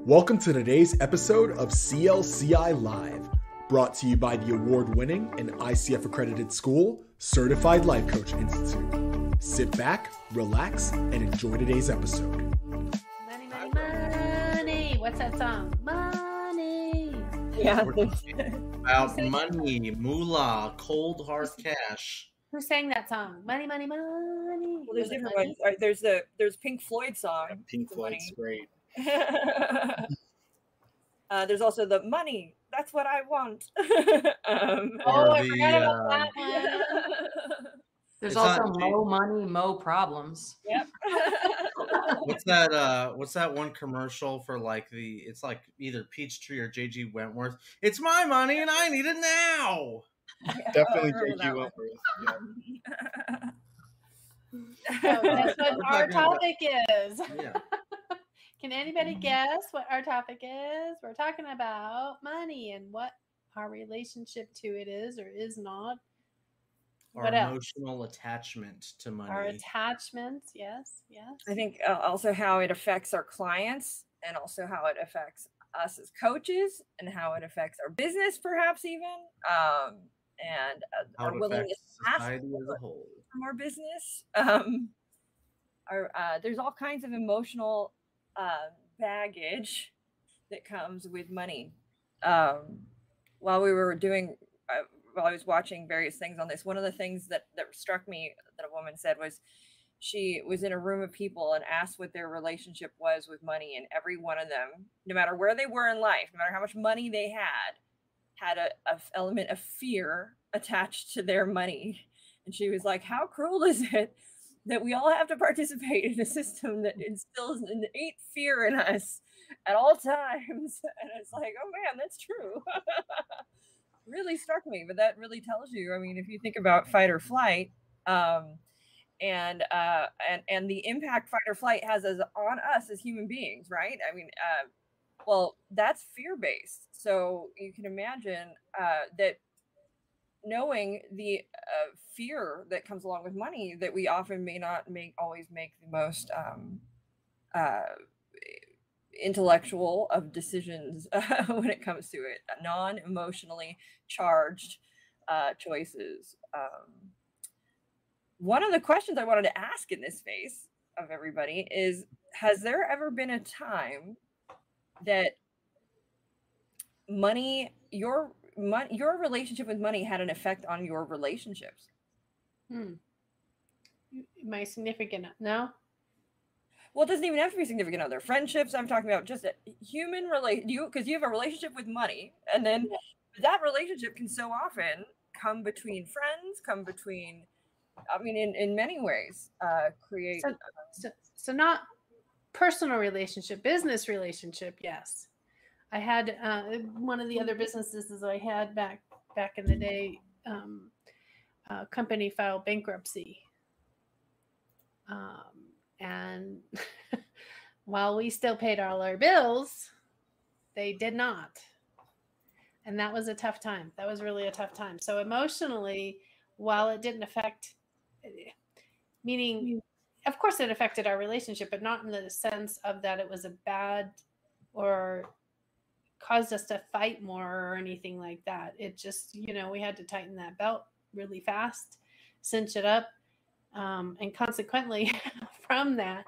Welcome to today's episode of CLCI Live, brought to you by the award-winning and ICF accredited school, Certified Life Coach Institute. Sit back, relax, and enjoy today's episode. Money, money, money. What's that song? Money. Yeah. About money, moolah, cold hard cash. Who sang that song? Money, money, money. Well, there's different ones. There's Pink Floyd song. Pink Floyd's great. There's also the money. That's what I want. I forgot about that one. There's also Mo Money, Mo Problems. Yep. What's that one commercial for it's like either Peachtree or JG Wentworth? It's my money and I need it now. Definitely JG Wentworth. Yeah. That's what our topic is. Yeah. Can anybody guess what our topic is? We're talking about money and what our relationship to it is or is not. Our What else? emotional attachment to money. Our attachments, yes. I think also how it affects our clients and also how it affects us as coaches and how it affects our business, perhaps even, and How our it willingness affects to ask society as a whole. from our business. There's all kinds of emotional baggage that comes with money. While I was watching various things on this, one of the things that struck me that a woman said was she was in a room of people and asked what their relationship was with money, and every one of them, no matter where they were in life, no matter how much money they had a element of fear attached to their money. And she was like, how cruel is it that we all have to participate in a system that instills innate fear in us at all times? And it's like, oh man, that's true. Really struck me, but that really tells you, I mean, if you think about fight or flight, and the impact fight or flight has on us as human beings, right? I mean, well, that's fear-based. So you can imagine that knowing the fear that comes along with money, that we often may not always make the most intellectual of decisions when it comes to it, non-emotionally charged choices. One of the questions I wanted to ask in this space of everybody is, has there ever been a time that your relationship with money had an effect on your relationships? My significant, no? Well, it doesn't even have to be significant other. Friendships, I'm talking about just a human because you have a relationship with money, and then that relationship can so often come between friends, in many ways, create. So not personal relationship, business relationship, yes. I had one of the other businesses I had back in the day, company filed bankruptcy. And while we still paid all our bills, they did not. And that was a tough time. That was really a tough time. So emotionally, while it didn't affect, meaning, of course it affected our relationship, but not in the sense of that it was a bad or caused us to fight more or anything like that. It just, we had to tighten that belt really fast, cinch it up. And consequently, from that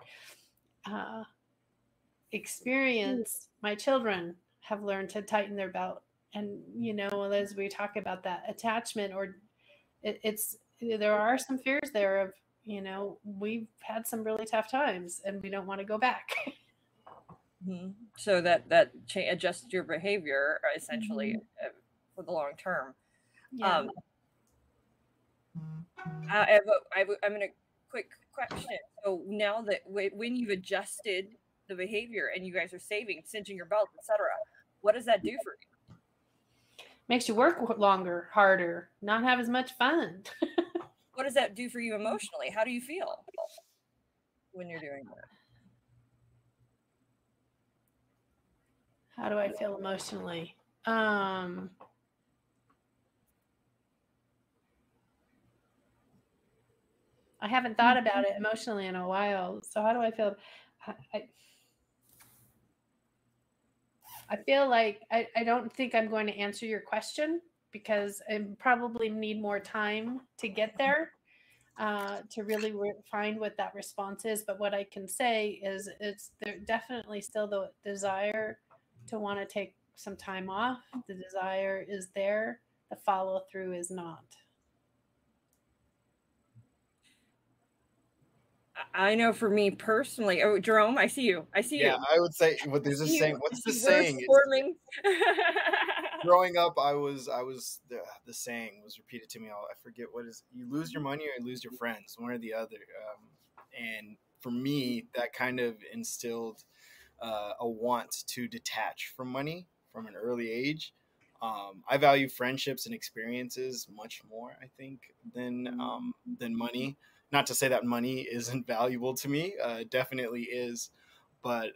experience, my children have learned to tighten their belt. And, as we talk about that attachment, or there are some fears there of, we've had some really tough times and we don't want to go back. Mm-hmm. So that adjusts your behavior essentially for the long term. Yeah. I'm in a quick question. So now that when you've adjusted the behavior and you guys are saving, cinching your belt, etc., what does that do for you? Makes you work longer, harder, not have as much fun. What does that do for you emotionally? How do you feel when you're doing that? How do I feel emotionally? I haven't thought about it emotionally in a while. So how do I feel? I feel like I don't think I'm going to answer your question because I probably need more time to get there to really find what that response is. But what I can say is it's there definitely still the desire to want to take some time off. The desire is there. The follow through is not. I know for me personally. Oh, Jerome, I see you. I see you. Yeah, I would say what there's a saying. What's the saying? Forming. Growing up, I was the saying was repeated to me. I forget what is. You lose your money or you lose your friends, one or the other. And for me, that kind of instilled a want to detach from money from an early age. I value friendships and experiences much more, I think, than money. Not to say that money isn't valuable to me, it definitely is. But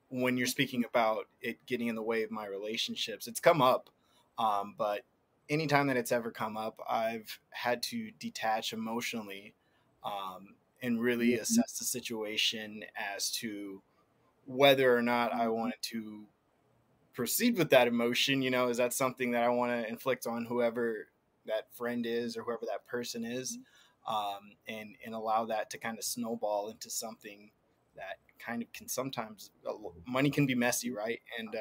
when you're speaking about it getting in the way of my relationships, it's come up. But anytime that it's ever come up, I've had to detach emotionally and really assess the situation as to whether or not I wanted to proceed with that emotion. You know, is that something that I want to inflict on whoever that friend is or whoever that person is, and allow that to kind of snowball into something that kind of can sometimes money can be messy, right? And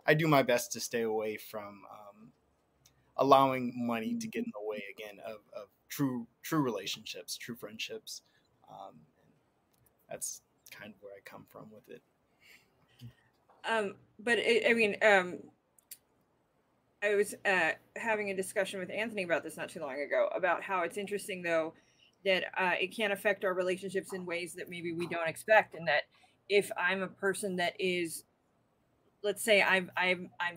I do my best to stay away from allowing money to get in the way again of true relationships, true friendships. And that's kind of where I come from with it. But I was having a discussion with Anthony about this not too long ago about how it's interesting though that it can affect our relationships in ways that maybe we don't expect, and that if I'm a person that is, let's say I'm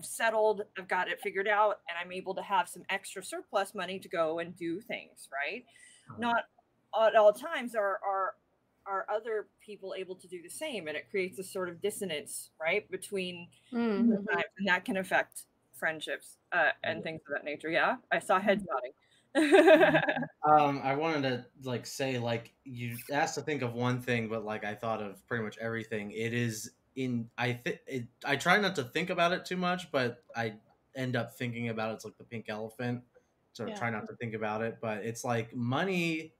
settled, I've got it figured out, and I'm able to have some extra surplus money to go and do things, right? Not at all times are other people able to do the same, and it creates a sort of dissonance, right, between times, and that can affect friendships and things of that nature. Yeah, I saw heads nodding. I wanted to like say, like, you asked to think of one thing, but like I thought of pretty much everything. It is in I try not to think about it too much, but I end up thinking about it. It's like the pink elephant, so I try not to think about it. But it's like money,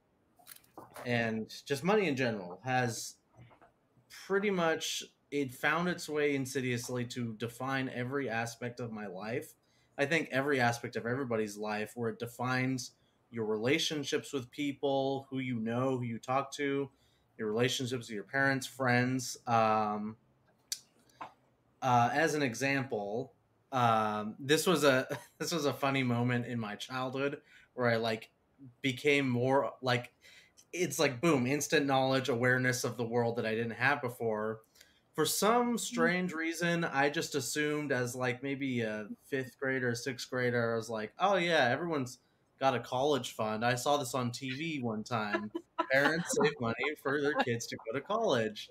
and just money in general has pretty much it found its way insidiously to define every aspect of my life. I think every aspect of everybody's life, where it defines your relationships with people, who you know, who you talk to, your relationships with your parents, friends. As an example, this was a funny moment in my childhood where I like became more like, it's like boom, instant knowledge, awareness of the world that I didn't have before. For some strange reason, I just assumed as like maybe a 5th grader, 6th grader, I was like, oh yeah, everyone's got a college fund. I saw this on TV one time. Parents save money for their kids to go to college.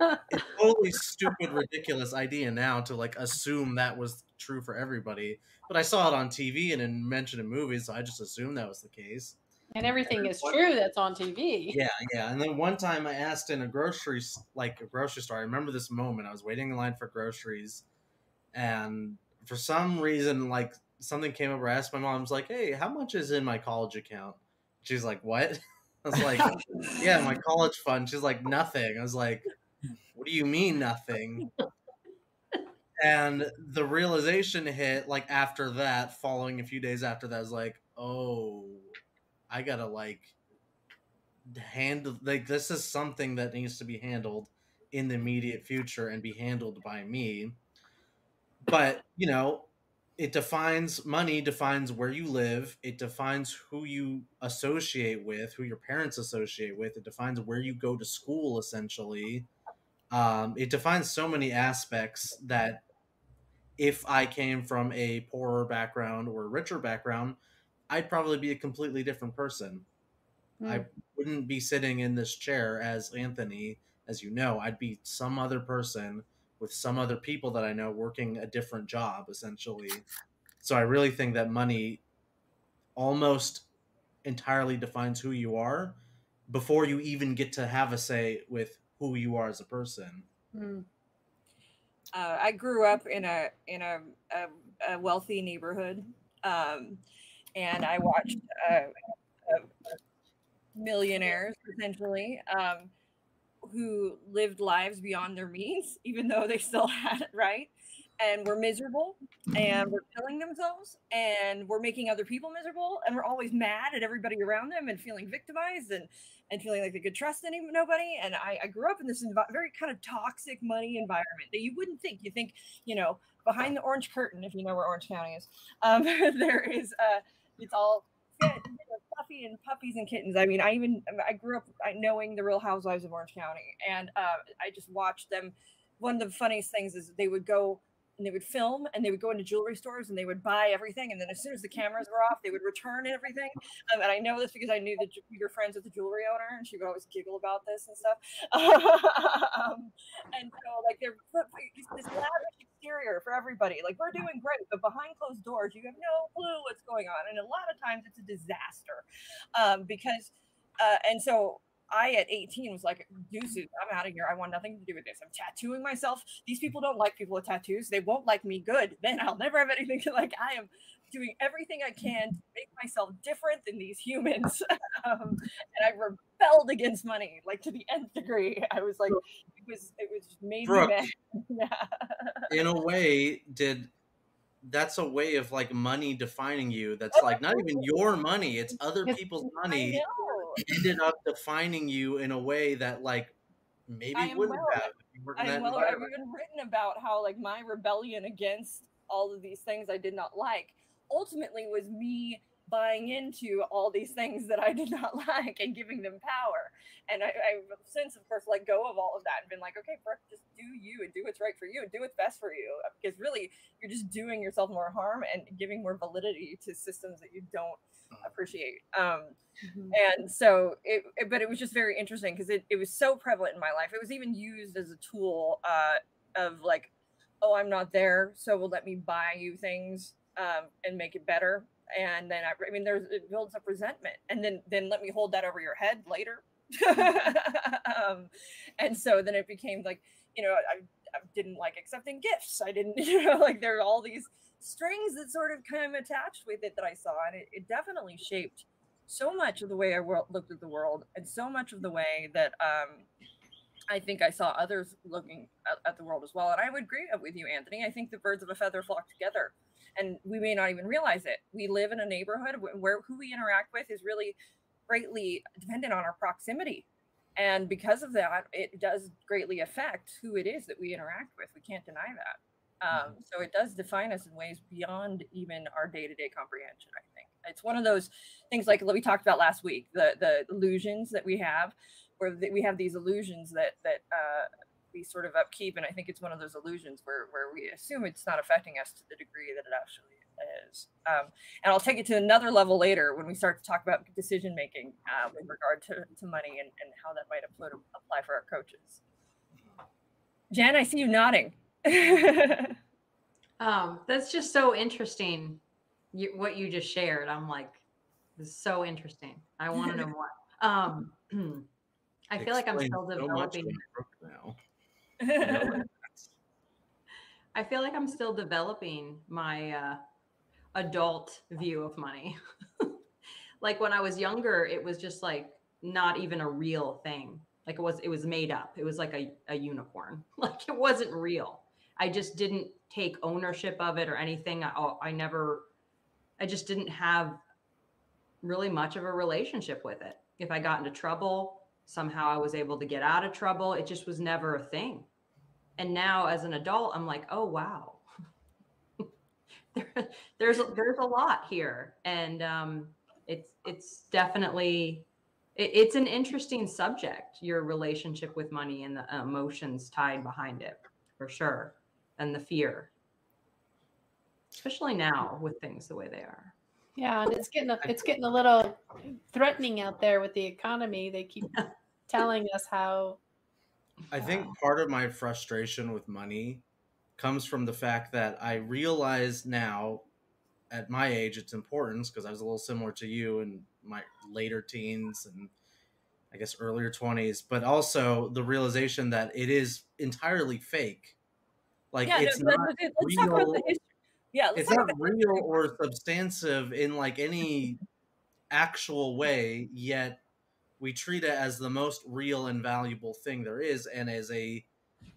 It's totally stupid, ridiculous idea now to like assume that was true for everybody. But I saw it on TV and in mentioned in movies, so I just assumed that was the case. And everything is true that's on TV. Yeah. And then one time I asked in a grocery store. I remember this moment. I was waiting in line for groceries, and for some reason, like something came up. I asked my mom, I was like, "Hey, how much is in my college account?" She's like, "What?" I was like, "Yeah, my college fund." She's like, "Nothing." I was like, "What do you mean nothing?" And the realization hit like after that, following a few days after that, I was like, "Oh, I gotta like handle, like, this is something that needs to be handled in the immediate future and be handled by me." But you know, money defines where you live, it defines who you associate with, who your parents associate with, it defines where you go to school, essentially. It defines so many aspects that if I came from a poorer background or a richer background, I'd probably be a completely different person. I wouldn't be sitting in this chair as Anthony, as you know. I'd be some other person with some other people that I know working a different job, essentially. So I really think that money almost entirely defines who you are before you even get to have a say with who you are as a person. I grew up in a wealthy neighborhood, and I watched millionaires potentially who lived lives beyond their means, even though they still had it right, and were miserable, and were killing themselves, and were making other people miserable, and were always mad at everybody around them, and feeling victimized, and feeling like they could trust nobody. And I grew up in this very kind of toxic money environment that you wouldn't think. You think, behind the orange curtain, if you know where Orange County is, there is it's all fluffy and puppies and kittens. I mean, I grew up knowing the Real Housewives of Orange County, and I just watched them. One of the funniest things is they would go and they would film, and they would go into jewelry stores, and they would buy everything, and then as soon as the cameras were off, they would return everything. And I know this because I knew that we were friends with the jewelry owner, and she would always giggle about this and stuff. And so, like, they're this lavish exterior for everybody. Like, we're doing great, but behind closed doors, you have no clue what's going on, and a lot of times it's a disaster, because and so I, at 18, was like, deuces, I'm out of here. I want nothing to do with this. I'm tattooing myself. These people don't like people with tattoos. They won't like me. Good. Then I'll never have anything to like. I am doing everything I can to make myself different than these humans. And I rebelled against money, like, to the nth degree. I was like, it was made Brooke, me mad. Yeah. In a way, that's a way of, like, money defining you. That's like not even your money, it's other people's money ended up defining you in a way that, like, maybe wouldn't have if you weren't in that environment. I've even written about how, like, my rebellion against all of these things I did not like ultimately was me buying into all these things that I did not like and giving them power. And I've since, of course, let go of all of that and been like, okay, Brooke, just do you and do what's right for you and do what's best for you. Because really, you're just doing yourself more harm and giving more validity to systems that you don't appreciate. And so but it was just very interesting because it was so prevalent in my life. It was even used as a tool of, like, oh, I'm not there, so we'll let me buy you things and make it better. And then it builds up resentment, and then let me hold that over your head later. And so then it became like, I didn't like accepting gifts. I didn't, like, there are all these strings that sort of kind of attached with it that I saw, and it definitely shaped so much of the way I looked at the world, and so much of the way that I think I saw others looking at the world as well. And I would agree with you, Anthony. I think the birds of a feather flock together, and we may not even realize it. We live in a neighborhood where who we interact with is really greatly dependent on our proximity. And because of that, it does greatly affect who it is that we interact with. We can't deny that. So it does define us in ways beyond even our day-to-day comprehension, I think. It's one of those things like we talked about last week, the illusions that we have, where we have these illusions that we sort of upkeep. And I think it's one of those illusions where we assume it's not affecting us to the degree that it actually is. And I'll take it to another level later when we start to talk about decision making with regard to money and how that might apply for our coaches. Jen, I see you nodding. That's just so interesting. What you just shared, I'm like, this is so interesting. I want to know more. I feel like I'm still developing. I feel like I'm still developing my adult view of money. Like when I was younger, it was just like not even a real thing. Like it was made up. It was like a unicorn. Like it wasn't real. I just didn't take ownership of it or anything. I just didn't have really much of a relationship with it. If I got into trouble, somehow I was able to get out of trouble. It just was never a thing. And now as an adult, I'm like, oh, wow. There's a lot here. And it's definitely, it's an interesting subject, your relationship with money and the emotions tied behind it, for sure. And the fear, especially now with things the way they are. Yeah, and it's getting a little threatening out there with the economy. They keep telling us how. I think part of my frustration with money comes from the fact that I realize now, at my age, its importance, because I was a little similar to you in my later teens and I guess earlier 20s, but also the realization that it is entirely fake. Like Yeah, it's no, not let's talk about the real. history. Yeah, let's It's talk not about the real history. or substantive in like any actual way, yet we treat it as the most real and valuable thing there is, and as a,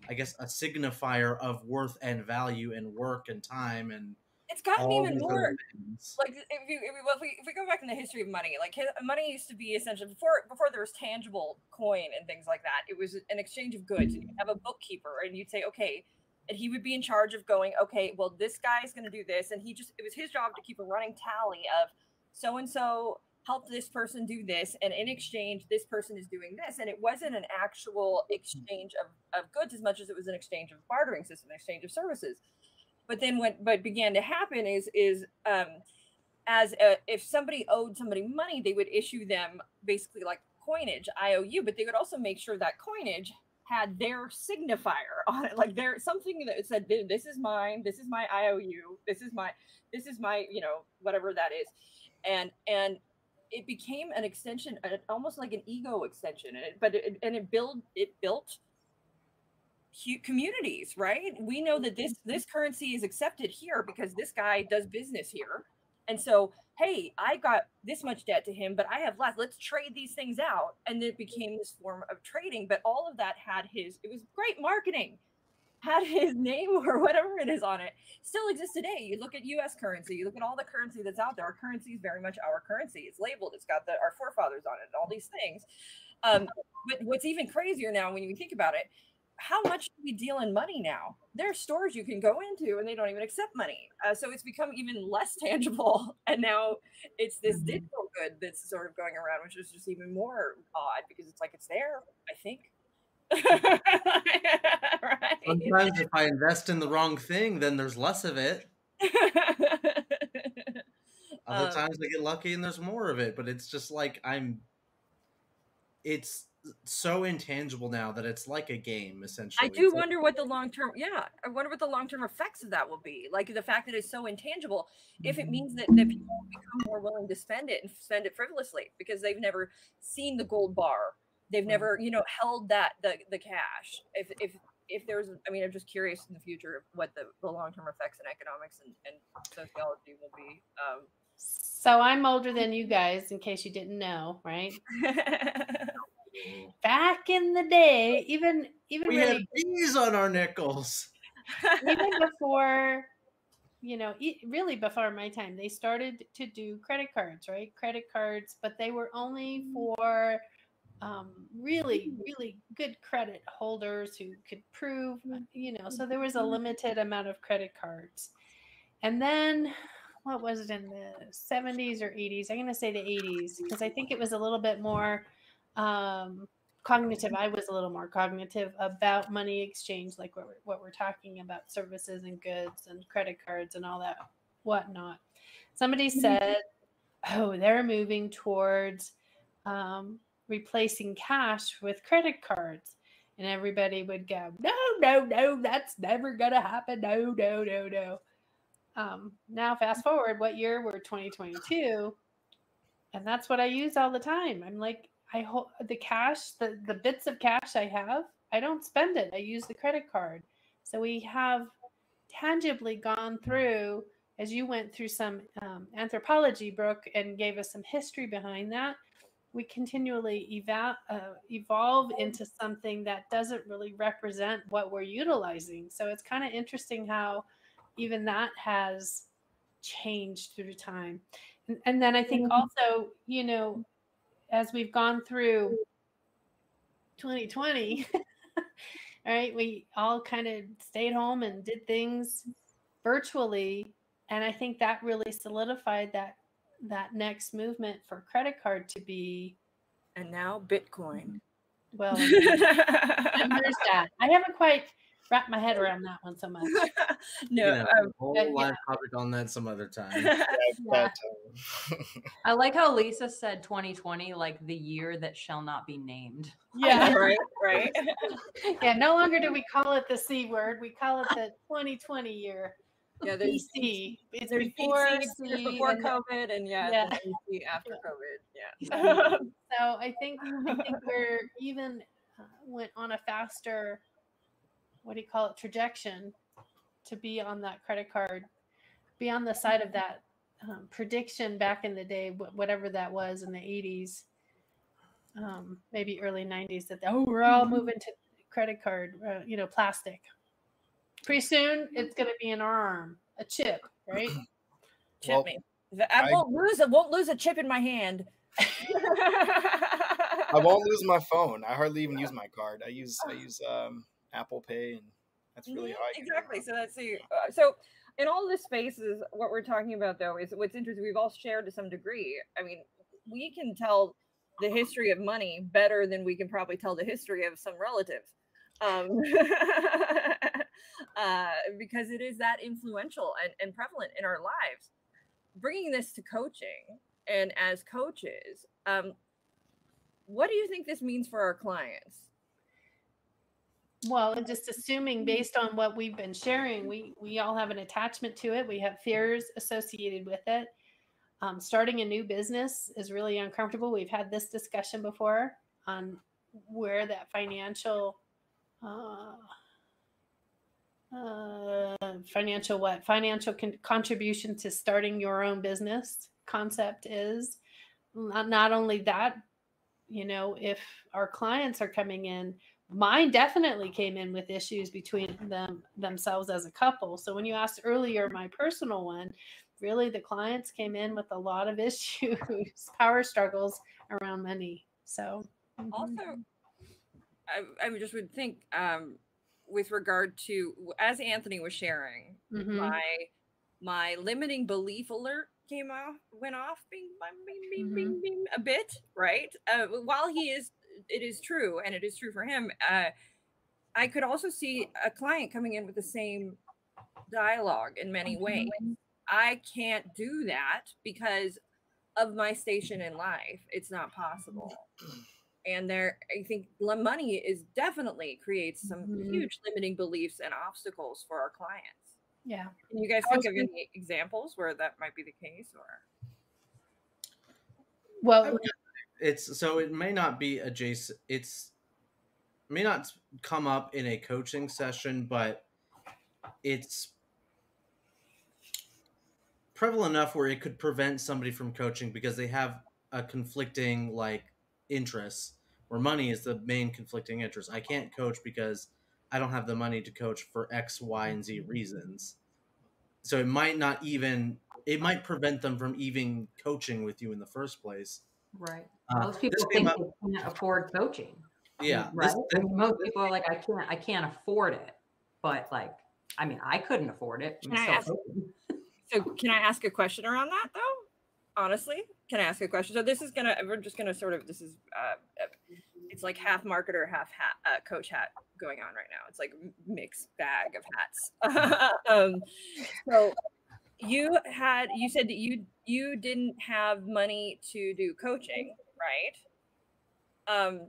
I guess, a signifier of worth and value and work and time and It's gotten all even these more. other things. Like if we go back in the history of money, like money used to be essentially before there was tangible coin and things like that. It was an exchange of goods, and you'd have a bookkeeper, and you'd say, okay, and he would be in charge of going, okay, well, this guy's going to do this, and it was his job to keep a running tally of so and so help this person do this, and in exchange, this person is doing this, and it wasn't an actual exchange of goods as much as it was an exchange of bartering system, an exchange of services. But then what began to happen is if somebody owed somebody money, they would issue them basically like coinage, IOU, but they would also make sure that coinage had their signifier on it, like there something that said, this is mine, this is my IOU, this is my whatever that is, and it became an extension, almost like an ego extension, it built communities, right? We know that this currency is accepted here because this guy does business here, and so hey, I got this much debt to him, but I have less. Let's trade these things out, and it became this form of trading. But all of that it was great marketing, had his name or whatever it is on it. Still exists today. You look at U.S. currency, you look at all the currency that's out there. Our currency is very much our currency. It's labeled. It's got our forefathers on it, and all these things. But what's even crazier now, when you think about it, how much do we deal in money now? There are stores you can go into and they don't even accept money. So it's become even less tangible. And now it's this digital good that's sort of going around, which is just even more odd because it's like it's there, I think. Right? Sometimes if I invest in the wrong thing, then there's less of it. Other times I get lucky and there's more of it. But it's just like it's so intangible now that it's like a game, essentially. I do wonder what the long-term effects of that will be. Like the fact that it's so intangible, if it means that people will become more willing to spend it and spend it frivolously because they've never seen the gold bar. They've never, held the cash. If there's, I'm just curious in the future what the long-term effects in economics and sociology will be. So I'm older than you guys, in case you didn't know, right? Back in the day, even we really, had bees on our nickels. Even before, really before my time, they started to do credit cards, right? Credit cards, but they were only for really, really good credit holders who could prove, so there was a limited amount of credit cards. And then, what was it, in the 70s or 80s? I'm going to say the 80s, because I think it was a little bit more cognitive. I was a little more cognitive about money exchange, like what we're talking about, services and goods and credit cards and all that whatnot. Somebody said, oh, they're moving towards replacing cash with credit cards. And everybody would go, no, that's never going to happen. No. Now, fast forward, what year? We're 2022. And that's what I use all the time. I'm like, I hold the cash, the bits of cash I have, I don't spend it. I use the credit card. So we have tangibly gone through, as you went through some anthropology, Brooke, and gave us some history behind that. We continually evolve into something that doesn't really represent what we're utilizing. So it's kind of interesting how even that has changed through time. And then I think also, as we've gone through 2020, right, we all kind of stayed home and did things virtually. And I think that really solidified that next movement for credit card to be. And now Bitcoin. Well, and there's that. I haven't quite wrapped my head around that one so much. No, whole live topic on that some other time. Yeah. I like how Lisa said 2020, like the year that shall not be named. Yeah, right. Yeah, no longer do we call it the C word. We call it the 2020 year. Yeah, there's BC. It's there's before BC, C before and COVID, and Yeah. BC after COVID. Yeah. So I think we're even went on a faster, what do you call it, trajectory to be on that credit card, be on the side of that prediction back in the day, whatever that was in the 80s, maybe early 90s, that we're all moving to credit card, plastic. Pretty soon it's going to be in our arm, a chip, right? Chip me. I won't lose a chip in my hand. I won't lose my phone. I hardly even use my card. I use Apple Pay, and that's really how I exactly. So that's so in all the spaces, what we're talking about though is what's interesting. We've all shared to some degree. I mean, we can tell the history of money better than we can probably tell the history of some relatives, because it is that influential and prevalent in our lives. Bringing this to coaching, and as coaches, what do you think this means for our clients? Well, just assuming based on what we've been sharing, we all have an attachment to it. We have fears associated with it. Starting a new business is really uncomfortable. We've had this discussion before on where that financial contribution to starting your own business concept is. Not only that, if our clients are coming in, mine definitely came in with issues between themselves as a couple. So when you asked earlier, my personal one, really the clients came in with a lot of issues, power struggles around money. So also, I just would think, with regard to, as Anthony was sharing, my limiting belief alert went off, bing, bing, bing, bing, bing, a bit, right? While it is true, and it is true for him, I could also see a client coming in with the same dialogue in many ways. I can't do that because of my station in life. It's not possible. And I think money definitely creates some huge limiting beliefs and obstacles for our clients. Yeah. Can you guys think of any examples where that might be the case, or? Well, it may not be adjacent. It may not come up in a coaching session, but it's prevalent enough where it could prevent somebody from coaching because they have a conflicting interests, where money is the main conflicting interest. I can't coach because I don't have the money to coach for X, Y, and Z reasons. So it might prevent them from even coaching with you in the first place. Right. Most people think they can't afford coaching. Yeah. Right. Most people are like, I can't afford it. But I couldn't afford it. So can I ask a question around that though? Honestly, can I ask a question? So we're just gonna sort of, it's like half marketer, half coach hat going on right now. It's like a mixed bag of hats. So you said that you didn't have money to do coaching, right?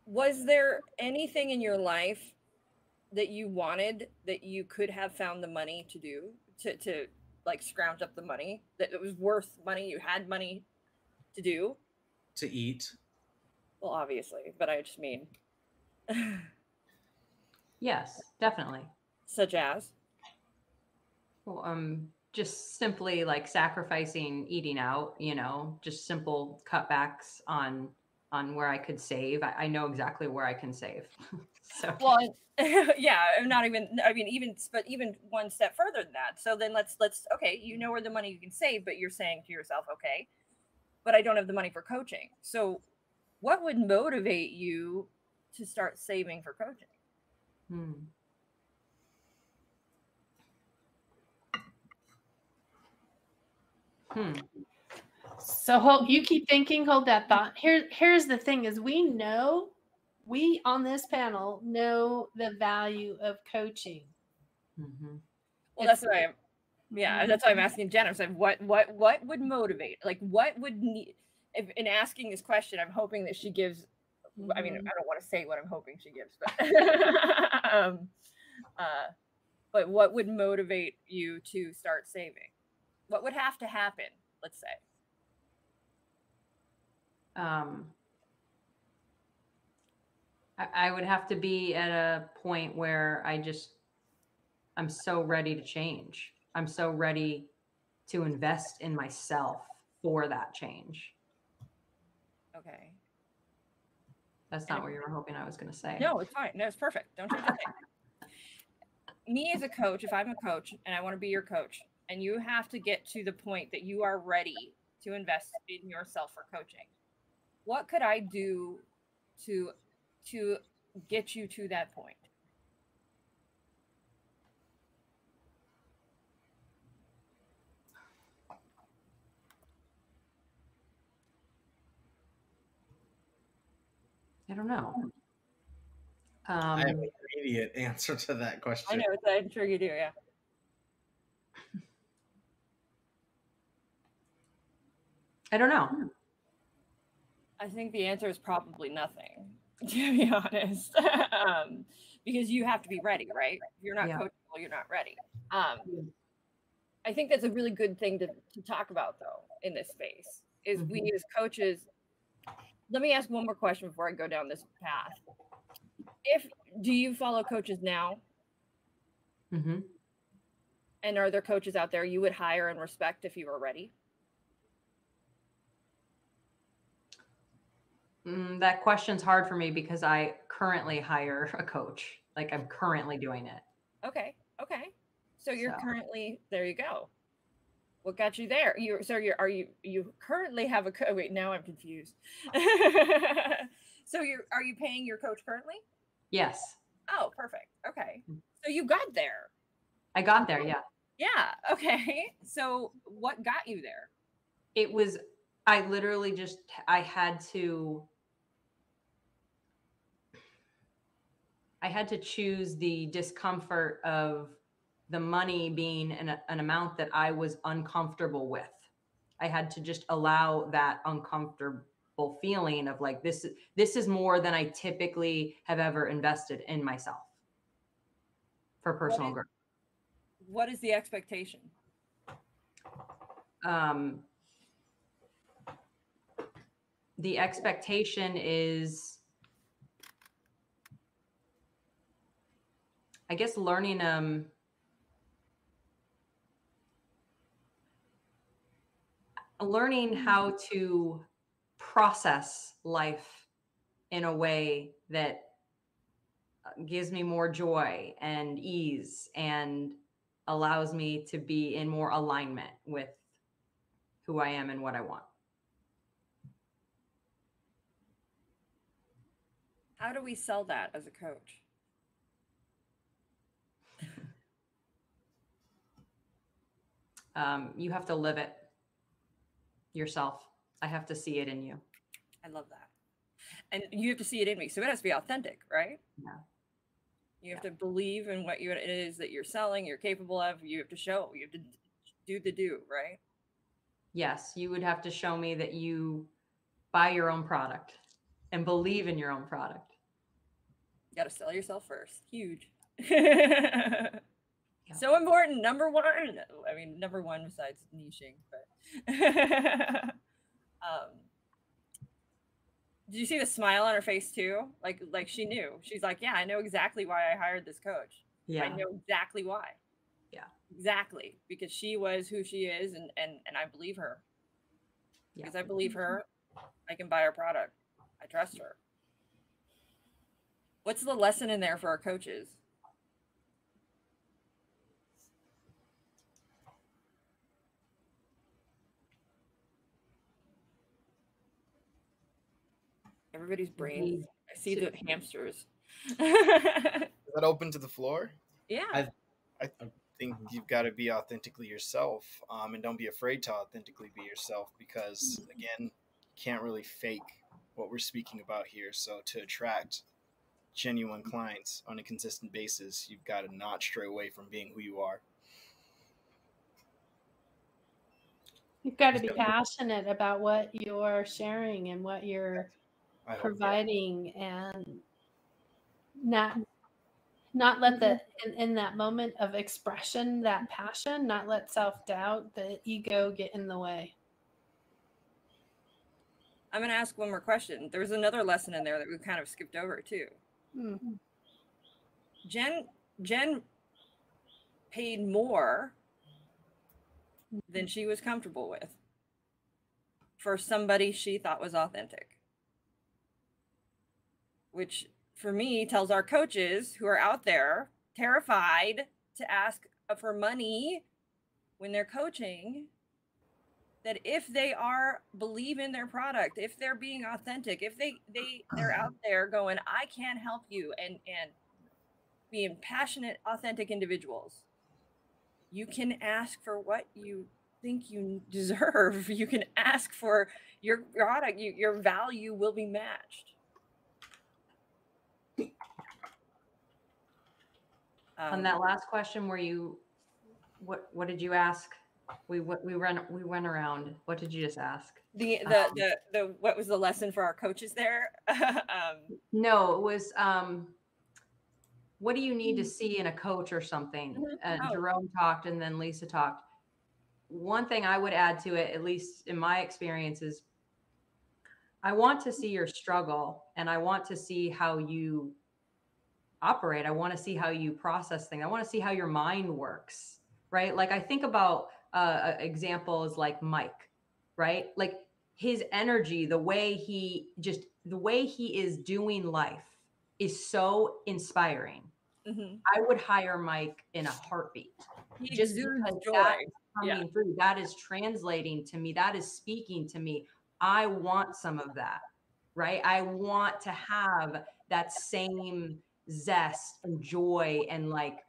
Was there anything in your life that you wanted that you could have found the money to do, to scrounge up the money, that it was worth money, you had money to do? To eat. Well, obviously, but I just mean. Yes, definitely. Such as? Well, just simply sacrificing eating out, just simple cutbacks on where I could save. I know exactly where I can save. So well, yeah, but even one step further than that. So then let's okay, you know where the money you can save, but you're saying to yourself, okay, but I don't have the money for coaching. So what would motivate you to start saving for coaching? So you keep thinking, hold that thought. Here's the thing is we on this panel know the value of coaching. Well, that's what that's why I'm asking Jen. I'm saying, what would motivate? What would need? If in asking this question, I'm hoping that she gives. I mean, I don't want to say what I'm hoping she gives, but what would motivate you to start saving? What would have to happen? Let's say. I would have to be at a point where I'm so ready to change. I'm so ready to invest in myself for that change. Okay. That's not what you were hoping I was going to say. No, it's fine. No, it's perfect. Don't change a thing. Me as a coach, if I'm a coach and I want to be your coach, and you have to get to the point that you are ready to invest in yourself for coaching, what could I do to get you to that point? I don't know. I have an immediate answer to that question. I know, I'm sure you do, yeah. I don't know. I think the answer is probably nothing, to be honest. Because you have to be ready, right? If you're not coachable, you're not ready. I think that's a really good thing to talk about, though, in this space, is we as coaches. Let me ask one more question before I go down this path. Do you follow coaches now? Mm-hmm. And are there coaches out there you would hire and respect if you were ready? That question's hard for me because I currently hire a coach. Like I'm currently doing it. Okay. So you're currently, there you go. What got you there? You currently have a wait, now I'm confused. So are you paying your coach currently? Yes. Oh, perfect. Okay. So you got there. I got there, yeah. Yeah. Okay. So what got you there? I literally I had to choose the discomfort of the money being an amount that I was uncomfortable with. I had to just allow that uncomfortable feeling of like, this is more than I typically have ever invested in myself for personal growth. What is the expectation? The expectation is, I guess, learning how to process life in a way that gives me more joy and ease and allows me to be in more alignment with who I am and what I want. How do we sell that as a coach? You have to live it yourself. I have to see it in you. I love that. And you have to see it in me. So it has to be authentic, right? Yeah. You have to believe in what it is that you're selling, you're capable of. You have to show, you have to do the do, right? Yes. You would have to show me that you buy your own product and believe in your own product. You got to sell yourself first. Huge. Yeah. So important. Number one. I mean, number one besides niching, but did you see the smile on her face too? Like she knew. She's like, yeah, I know exactly why I hired this coach. Yeah. I know exactly why. Yeah. Exactly. Because she was who she is and I believe her. Yeah. Because I believe her, I can buy her product. I trust her. What's the lesson in there for our coaches? Everybody's brains. I see the hamsters. Is that open to the floor? Yeah. I think you've got to be authentically yourself, and don't be afraid to authentically be yourself, because again, you can't really fake what we're speaking about here. So to attract genuine clients on a consistent basis, you've got to not stray away from being who you are. You've got to be passionate about what you're sharing and what you're providing, and not let in that moment of expression, that passion, not let self-doubt, the ego get in the way. I'm going to ask one more question. There's another lesson in there that we kind of skipped over too. Mm. Jen paid more than she was comfortable with for somebody she thought was authentic, which for me tells our coaches who are out there terrified to ask for money when they're coaching, that if they believe in their product, if they're being authentic, if they're out there going, I can help you, and being passionate, authentic individuals, you can ask for what you think you deserve. You can ask for your product. Your value will be matched. On that last question, what did you ask? We went around. What did you just ask? The what was the lesson for our coaches there? No, it was what do you need to see in a coach or something? Jerome talked and then Lisa talked. One thing I would add to it, at least in my experience, is I want to see your struggle and I want to see how you operate. I want to see how you process things. I want to see how your mind works, right? Like I think about examples like Mike, right? Like his energy, the way he is doing life is so inspiring. Mm-hmm. I would hire Mike in a heartbeat. He just because that is coming through, that is translating to me, that is speaking to me. I want some of that, right? I want to have that same zest and joy and like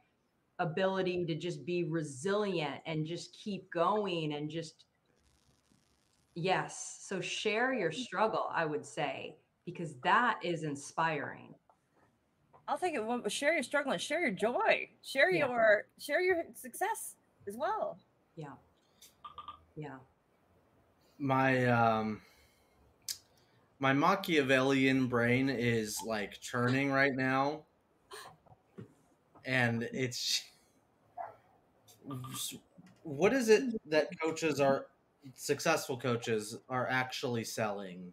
ability to just be resilient and just keep going and just, yes. So share your struggle, I would say, because that is inspiring. I'll take it. Share your struggle and share your joy. Share your success as well. Yeah. Yeah. My Machiavellian brain is like churning right now. And it's, what is it that successful coaches are actually selling?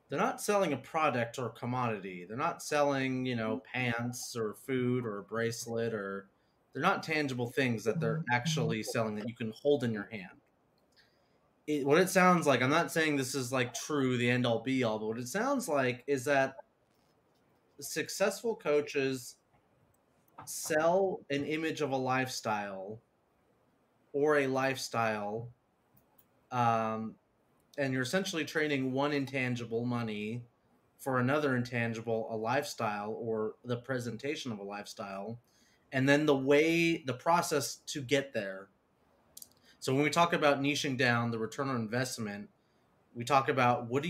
They're not selling a product or commodity. They're not selling, pants or food or a bracelet, or they're not tangible things that they're actually selling that you can hold in your hand. What it sounds like, I'm not saying this is like true, the end all be all, but what it sounds like is that successful coaches sell an image of a lifestyle or a lifestyle, and you're essentially trading one intangible, money, for another intangible, a lifestyle or the presentation of a lifestyle, and then the process to get there. So when we talk about niching down the return on investment, we talk about what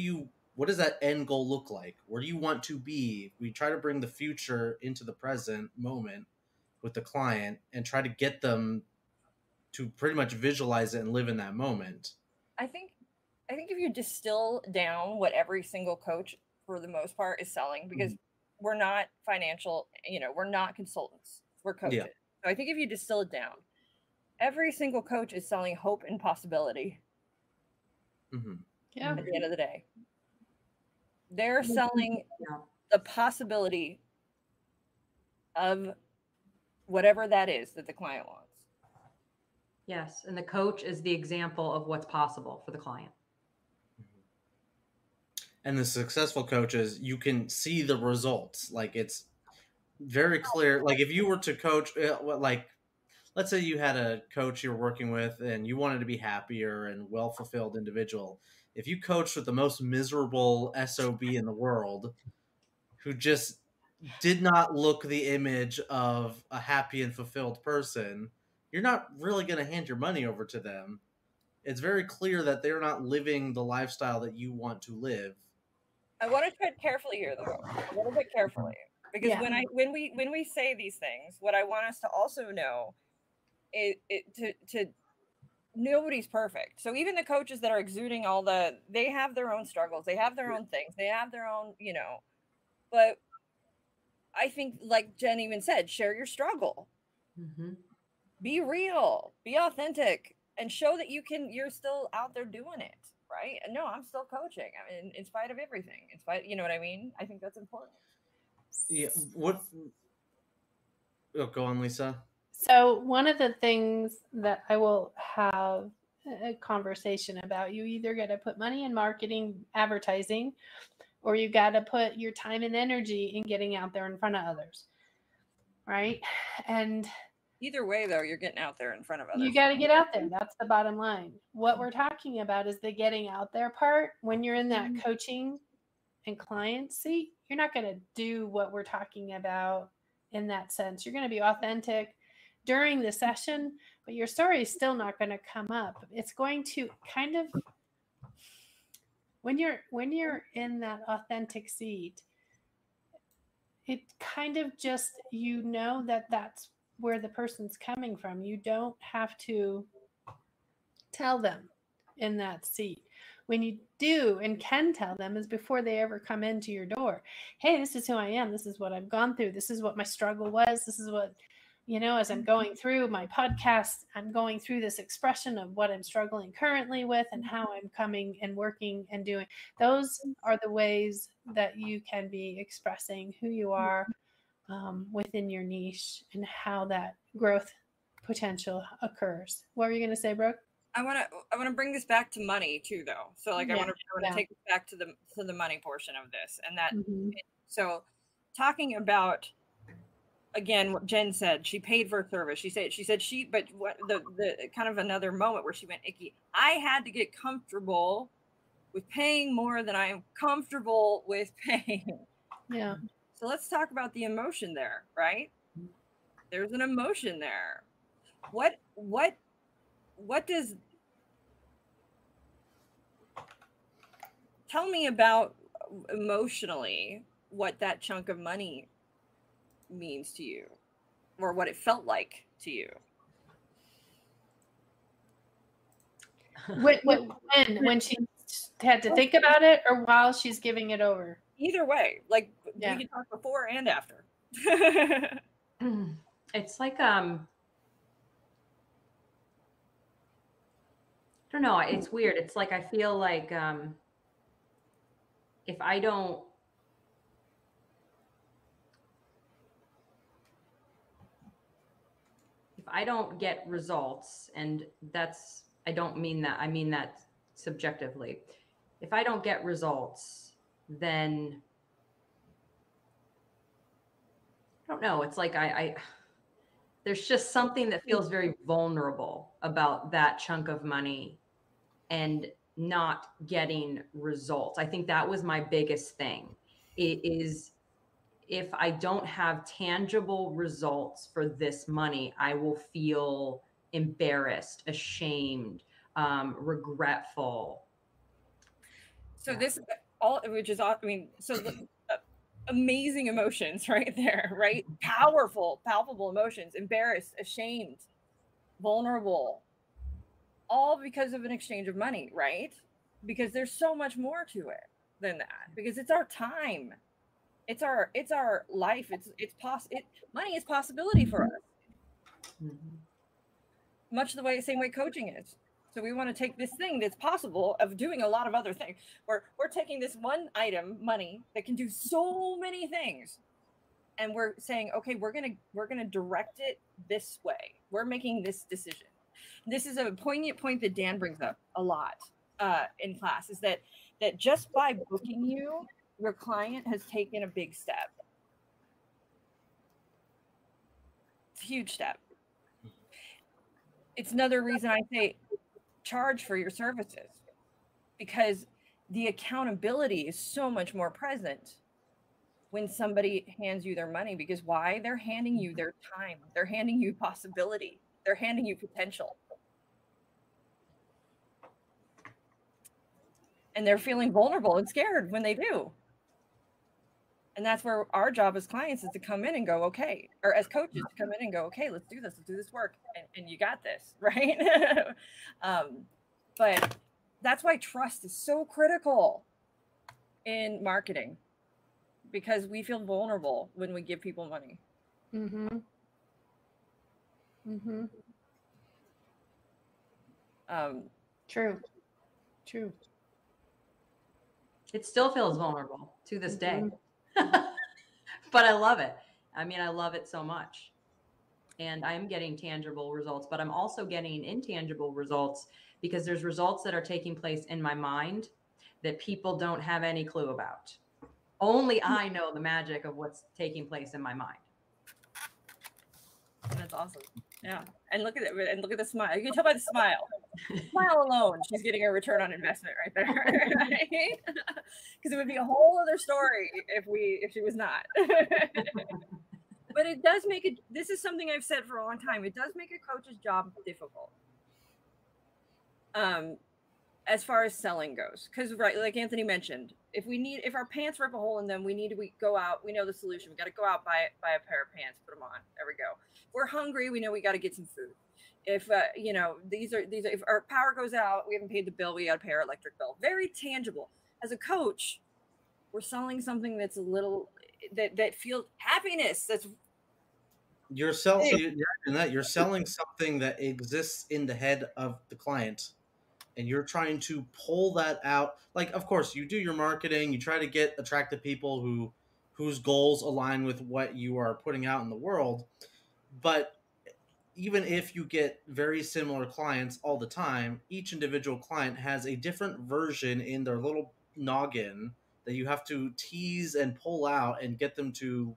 does that end goal look like? Where do you want to be? We try to bring the future into the present moment with the client and try to get them to pretty much visualize it and live in that moment. I think if you distill down what every single coach for the most part is selling, because we're not financial, we're not consultants, we're coaches. Yeah. So I think if you distill it down, every single coach is selling hope and possibility. Mm-hmm. Yeah. At the end of the day, they're selling the possibility of whatever that is that the client wants. Yes. And the coach is the example of what's possible for the client. And the successful coaches, you can see the results. Like it's very clear. Like if you were to coach, like let's say you had a coach you were working with and you wanted to be happier and well-fulfilled individual. If you coached with the most miserable SOB in the world who just did not look the image of a happy and fulfilled person, you're not really going to hand your money over to them. It's very clear that they're not living the lifestyle that you want to live. I want to tread carefully here, though, a little bit carefully, because when we say these things, what I want us to also know is to nobody's perfect. So even the coaches that are exuding they have their own struggles, they have their own things, they have their own, but I think, like Jen even said, share your struggle, be real, be authentic, and show that you're still out there doing it. Right? No, I'm still coaching. I mean, in spite of everything, you know what I mean? I think that's important. Yeah. What? Oh, go on, Lisa. So, one of the things that I will have a conversation about, you either got to put money in marketing, advertising, or you got to put your time and energy in getting out there in front of others. Right? And Either way, though, you're getting out there in front of others. you got to get out there. That's the bottom line. What we're talking about is the getting out there part. When you're in that coaching and client seat, you're not going to do what we're talking about in that sense. You're going to be authentic during the session, but your story is still not going to come up. It's going to kind of, when you're in that authentic seat, it kind of just, you know, that's where the person's coming from. You don't have to tell them in that seat. When you do and can tell them is before they ever come into your door. Hey, this is who I am. This is what I've gone through. This is what my struggle was. This is what, you know, as I'm going through my podcast, I'm going through this expression of what I'm struggling currently with and how I'm coming and working and doing. Those are the ways that you can be expressing who you are within your niche and how that growth potential occurs. What were you going to say, Brooke? I want to bring this back to money too, though. So like, I want to take it back to the money portion of this, and that. So, talking about, again, what Jen said, she paid for a service. She said, but what the kind of another moment where she went icky. I had to get comfortable with paying more than I am comfortable with paying. Yeah. So let's talk about the emotion there, right? There's an emotion there. What does, tell me about emotionally what that chunk of money means to you, or what it felt like to you. When she had to think about it, or while she's giving it over? Either way, like we can talk before and after. It's like I don't know, it's weird. It's like I feel like if I don't get results, and that's, I don't mean that, I mean that subjectively. If I don't get results, then I don't know. It's like there's just something that feels very vulnerable about that chunk of money and not getting results. I think that was my biggest thing. It is, if I don't have tangible results for this money, I will feel embarrassed, ashamed, regretful. So this all, which is, I mean, so the amazing emotions right there, right? Powerful, palpable emotions, embarrassed, ashamed, vulnerable, all because of an exchange of money, right? Because there's so much more to it than that, because it's our time. It's our life. Money is possibility for us. Much the same way coaching is. So we want to take this thing that's possible of doing a lot of other things. We're taking this one item, money, that can do so many things, and we're saying, okay, we're gonna direct it this way. We're making this decision. This is a poignant point that Dan brings up a lot in class, is that just by booking you, your client has taken a big step. It's a huge step. It's another reason I say charge for your services, because the accountability is so much more present when somebody hands you their money. Because why? They're handing you their time. They're handing you possibility. They're handing you potential. And they're feeling vulnerable and scared when they do. And that's where our job as clients is to come in and go, okay, or as coaches to come in and go, okay, let's do this work. And you got this, right? But that's why trust is so critical in marketing, because we feel vulnerable when we give people money. True. It still feels vulnerable to this day. but I love it. I mean, I love it so much. And I'm getting tangible results, but I'm also getting intangible results because there's results that are taking place in my mind that people don't have any clue about. Only I know the magic of what's taking place in my mind. That's awesome. Yeah. And look at it. And look at the smile. You can tell by the smile. Smile alone, she's getting a return on investment right there. Right? Because it would be a whole other story if she was not. But it does make it, this is something I've said for a long time. It does make a coach's job difficult. As far as selling goes. Because right, like Anthony mentioned, if our pants rip a hole in them, we go out, we know the solution. We got to go out, buy a pair of pants, put them on. There we go. We're hungry, we know we got to get some food. If if our power goes out, we haven't paid the bill, we got to pay our electric bill. Very tangible. As a coach, we're selling something that's a little that feels happiness. That's you're selling something that exists in the head of the client, and you're trying to pull that out. Like, of course, you do your marketing, you try to attract the people whose goals align with what you are putting out in the world. But even if you get very similar clients all the time, each individual client has a different version in their little noggin that you have to tease and pull out and get them to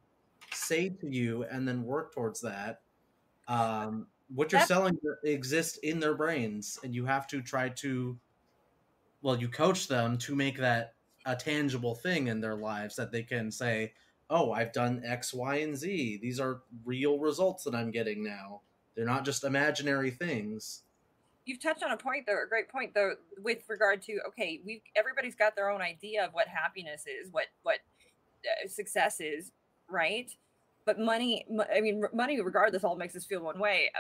say to you and then work towards that. What you're selling exists in their brains, and you have to try to, you coach them to make that a tangible thing in their lives that they can say, oh, I've done X, Y, and Z. These are real results that I'm getting now. They're not just imaginary things. You've touched on a great point though, with regard to, okay, everybody's got their own idea of what happiness is, what success is, right? But money regardless all makes us feel one way.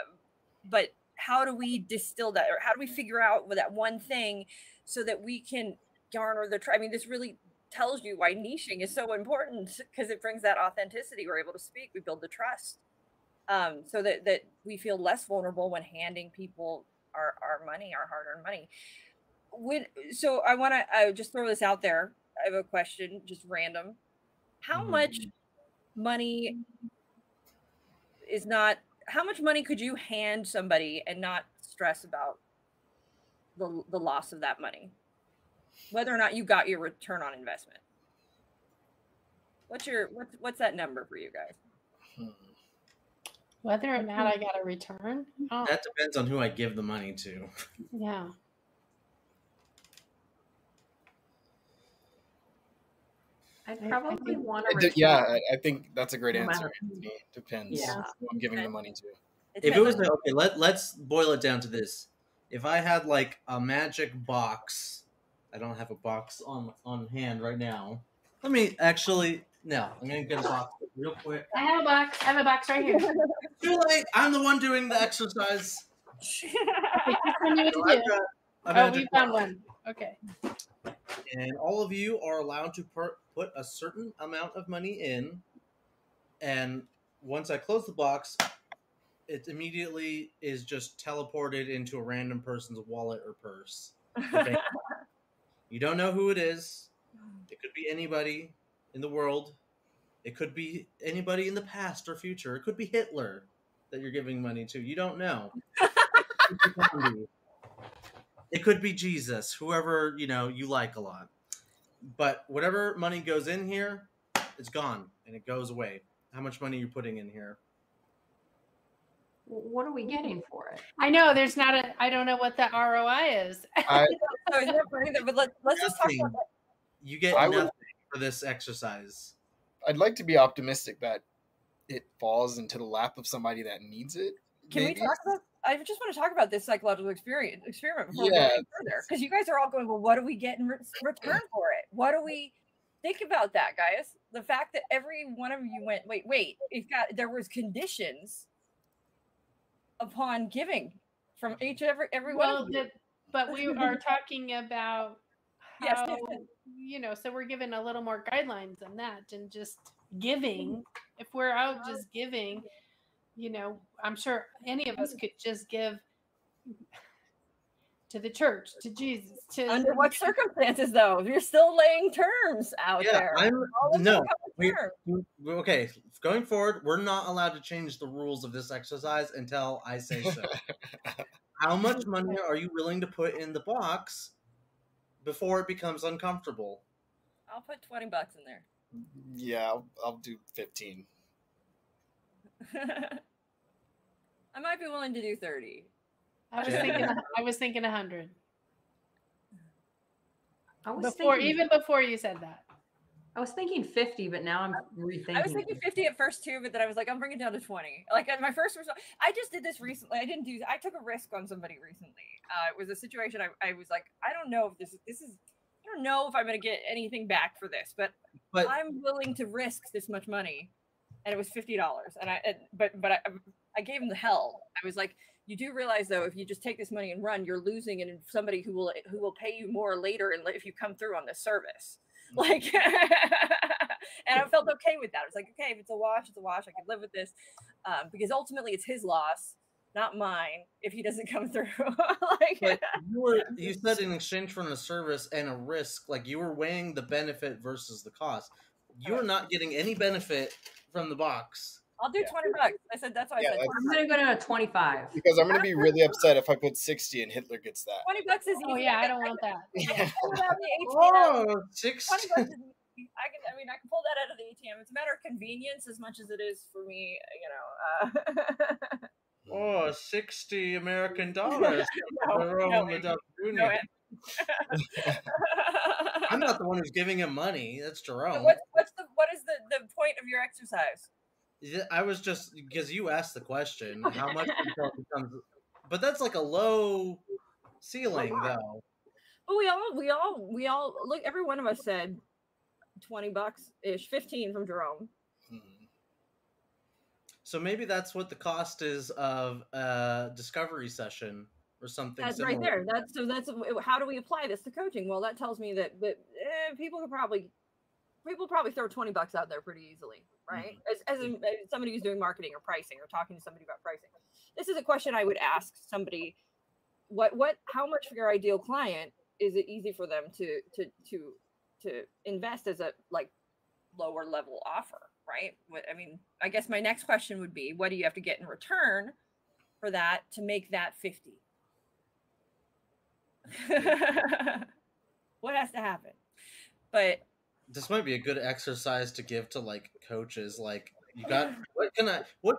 But how do we distill that, or how do we figure out that one thing so that we can garner this really tells you why niching is so important, because it brings that authenticity. We're able to speak, we build the trust, so that we feel less vulnerable when handing people our money, our hard-earned money. So I want to just throw this out there. I have a question, just random. How much money how much money could you hand somebody and not stress about the loss of that money, whether or not you got your return on investment? What's that number for you guys? Whether or not I got a return? Oh. That depends on who I give the money to. Yeah. I'd probably want to. Yeah, I think that's a great answer. It depends who I'm giving the money to. If it was let's boil it down to this. If I had like a magic box, I don't have a box on hand right now. Let me actually. No, I'm gonna get a box real quick. I have a box right here. Too late. I'm the one doing the exercise. We found one. Okay. And all of you are allowed to put a certain amount of money in, and once I close the box, it immediately is just teleported into a random person's wallet or purse. Okay? You don't know who it is. It could be anybody in the world. It could be anybody in the past or future. It could be Hitler that you're giving money to. You don't know. It could be Jesus, whoever, you like a lot. But whatever money goes in here, it's gone and it goes away. How much money are you putting in here? What are we getting for it? I know there's not I don't know what the ROI is. But let's just talk about that. You get nothing for this exercise. I'd like to be optimistic that it falls into the lap of somebody that needs it. Can we talk about? I just want to talk about this psychological experiment before we go further, because you guys are all going, well, what do we get in return for it? What do we think about that, guys? The fact that every one of you went, wait, there was conditions upon giving from every one of you. But we are talking about how, so we're given a little more guidelines on that and just giving. If we're out just giving, I'm sure any of us could just give to the church, to Jesus, to Under what circumstances, though? You're still laying terms out there. Okay. Going forward, we're not allowed to change the rules of this exercise until I say so. How much money are you willing to put in the box before it becomes uncomfortable? I'll put $20 in there. Yeah, I'll do 15. I might be willing to do 30. I was thinking 100. Even before you said that. I was thinking 50, but now I'm rethinking. I was thinking 50 at first too, but then I was like, I'm bringing it down to 20. Like my first result, I just did this recently. I took a risk on somebody recently. It was a situation I was like, I don't know if this is. I don't know if I'm going to get anything back for this, but I'm willing to risk this much money, and it was $50. And I gave him the hell. I was like, you do realize though, if you just take this money and run, you're losing, and somebody who will pay you more later, and if you come through on this service. Like, and I felt okay with that. I was like, okay, if it's a wash, it's a wash. I can live with this, because ultimately it's his loss, not mine, if he doesn't come through. Like, you said in exchange for a service and a risk, like you were weighing the benefit versus the cost. You're not getting any benefit from the box. I'll do $20. I said that's why I said. I'm going to go to 25 because I'm going to be really upset if I put 60 and Hitler gets that. $20 is easy. Oh yeah, I don't want that. Yeah. Oh, 60. $20 is easy. I can pull that out of the ATM. It's a matter of convenience as much as it is for me, Oh, $60 American dollars. No, I'm not the one who's giving him money. That's Jerome. What is the point of your exercise? I was just because you asked the question, how much becomes, but that's like a low ceiling though. But we all look. Every one of us said $20 ish, 15 from Jerome. So maybe that's what the cost is of a discovery session or something. That's similar. Right there. That's how do we apply this to coaching? Well, that tells me that people probably throw $20 out there pretty easily, right? As somebody who's doing marketing or pricing or talking to somebody about pricing. This is a question I would ask somebody: how much for your ideal client is it easy for them to invest as a lower level offer, right? I guess my next question would be, what do you have to get in return for that to make that 50? What has to happen? But this might be a good exercise to give to coaches. Like, what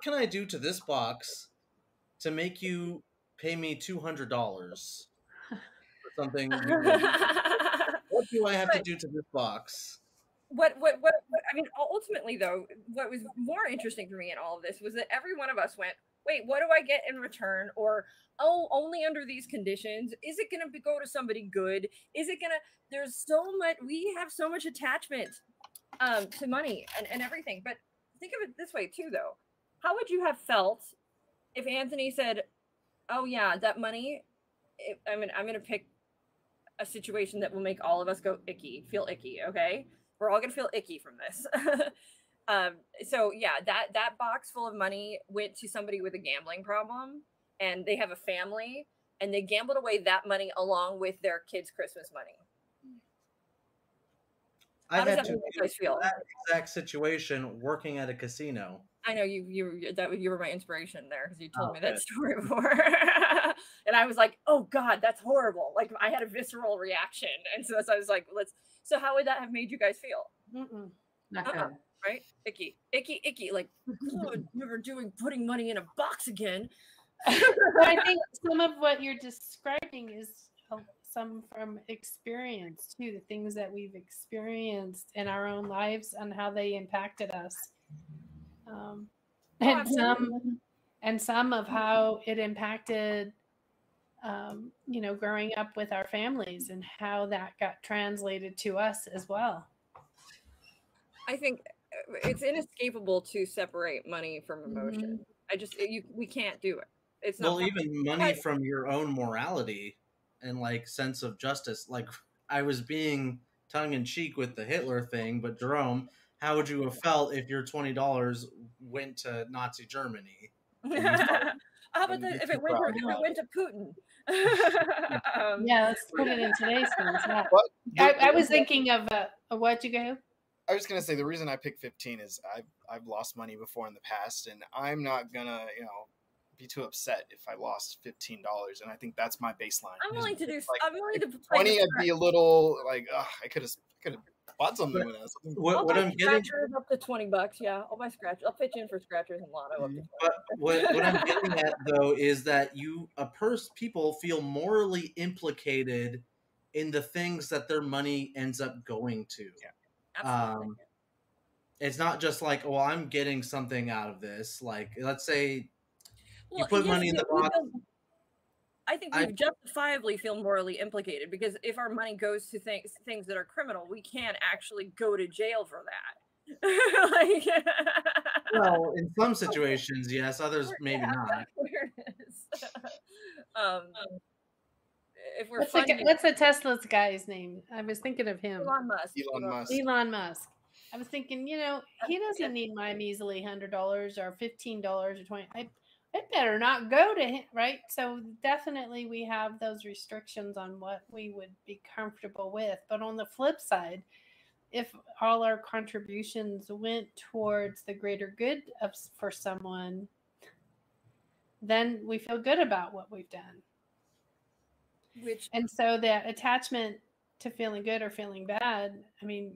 can I do to this box to make you pay me $200 for something? What do I have to do to this box? Ultimately though, what was more interesting for me in all of this was that every one of us went, wait, what do I get in return? Or, oh, only under these conditions. Is it going to go to somebody good? Is it going to, there's so much, we have so much attachment to money and everything. But think of it this way too, though. How would you have felt if Anthony said, oh yeah, that money, I'm going to pick a situation that will make all of us feel icky. Okay. We're all going to feel icky from this. So yeah, that box full of money went to somebody with a gambling problem, and they have a family, and they gambled away that money along with their kids' Christmas money. How does that make you guys feel? That exact situation working at a casino. I know you were my inspiration there because you told me that story before. And I was like, oh God, that's horrible. Like, I had a visceral reaction. And so I was like, so how would that have made you guys feel? Not good. Right? Icky. Like, oh, never putting money in a box again. I think some of what you're describing is some from experience too, the things that we've experienced in our own lives and how they impacted us. And some of how it impacted, growing up with our families and how that got translated to us as well. I think it's inescapable to separate money from emotion. We can't do it. It's not. Well, even money from your own morality and sense of justice. Like, I was being tongue in cheek with the Hitler thing, but Jerome, how would you have felt if your $20 went to Nazi Germany? How about if it went to Putin? Yeah, let's put it in today's terms. Yeah. But I was thinking of what'd you go? I was gonna say the reason I picked 15 is I've lost money before in the past, and I'm not gonna be too upset if I lost $15, and I think that's my baseline. I'm willing to do. Like, I'm willing to play 20. I'd be a little like, I could have bought something with that. What I'm getting up to $20. Yeah, I'll buy scratch. I'll pitch in for scratchers and lotto. Up to But what I'm getting at though is that people feel morally implicated in the things that their money ends up going to. Yeah, absolutely. It's not just like, well, I'm getting something out of this. Like, let's say you Well, put yes, money in the we box. I think we justifiably feel morally implicated because if our money goes to things that are criminal, we can't actually go to jail for that. Like, Well, in some situations, yes. Others maybe not. If we're funding, What's the Tesla's guy's name? I was thinking of him. Elon Musk. Elon Musk. I was thinking, he doesn't need my measly $100 or $15 or $20. I better not go to him, right? So definitely we have those restrictions on what we would be comfortable with. But on the flip side, if all our contributions went towards the greater good for someone, then we feel good about what we've done. And so that attachment to feeling good or feeling bad, I mean,